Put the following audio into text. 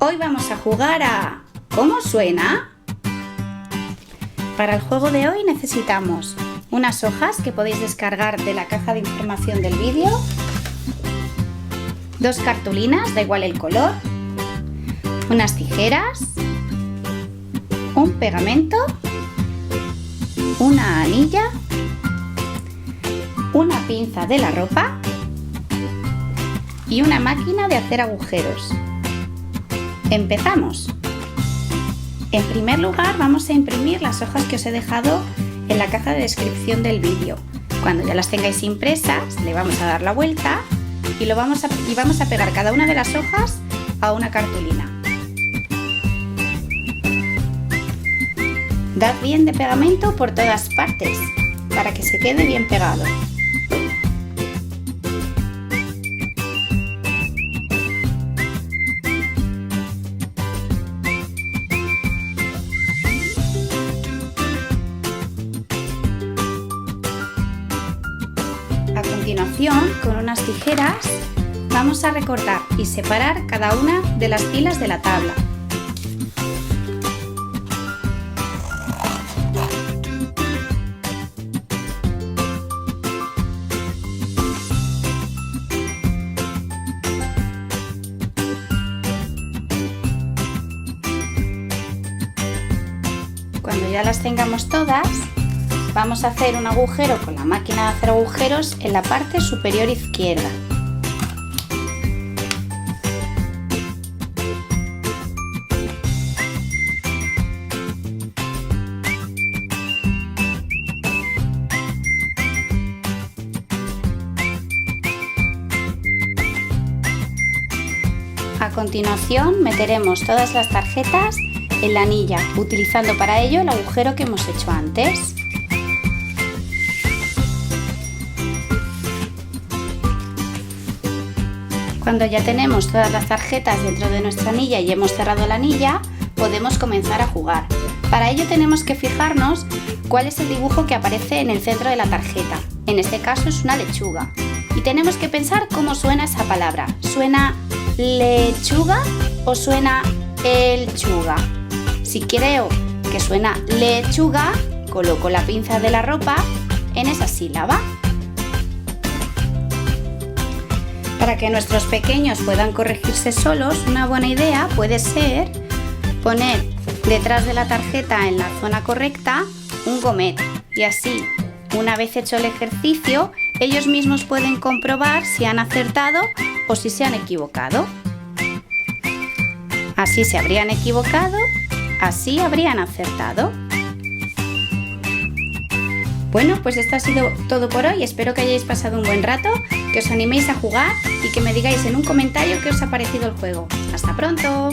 Hoy vamos a jugar a ¿cómo suena? Para el juego de hoy necesitamos unas hojas que podéis descargar de la caja de información del vídeo, 2 cartulinas, da igual el color, unas tijeras, un pegamento, una anilla, una pinza de la ropa y una máquina de hacer agujeros. ¡Empezamos! En primer lugar vamos a imprimir las hojas que os he dejado en la caja de descripción del vídeo. Cuando ya las tengáis impresas, le vamos a dar la vuelta y vamos a pegar cada una de las hojas a una cartulina. Dad bien de pegamento por todas partes para que se quede bien pegado. A continuación, con unas tijeras, vamos a recortar y separar cada una de las filas de la tabla. Cuando ya las tengamos todas, vamos a hacer un agujero con la máquina de hacer agujeros en la parte superior izquierda. A continuación meteremos todas las tarjetas en la anilla, utilizando para ello el agujero que hemos hecho antes. Cuando ya tenemos todas las tarjetas dentro de nuestra anilla y hemos cerrado la anilla, podemos comenzar a jugar. Para ello tenemos que fijarnos cuál es el dibujo que aparece en el centro de la tarjeta. En este caso es una lechuga. Y tenemos que pensar cómo suena esa palabra. ¿Suena lechuga o suena elchuga? Si creo que suena lechuga, coloco la pinza de la ropa en esa sílaba. Para que nuestros pequeños puedan corregirse solos, una buena idea puede ser poner detrás de la tarjeta en la zona correcta un gomet y así, una vez hecho el ejercicio, ellos mismos pueden comprobar si han acertado o si se han equivocado. Así se habrían equivocado, así habrían acertado. Bueno, pues esto ha sido todo por hoy. Espero que hayáis pasado un buen rato, que os animéis a jugar y que me digáis en un comentario qué os ha parecido el juego. ¡Hasta pronto!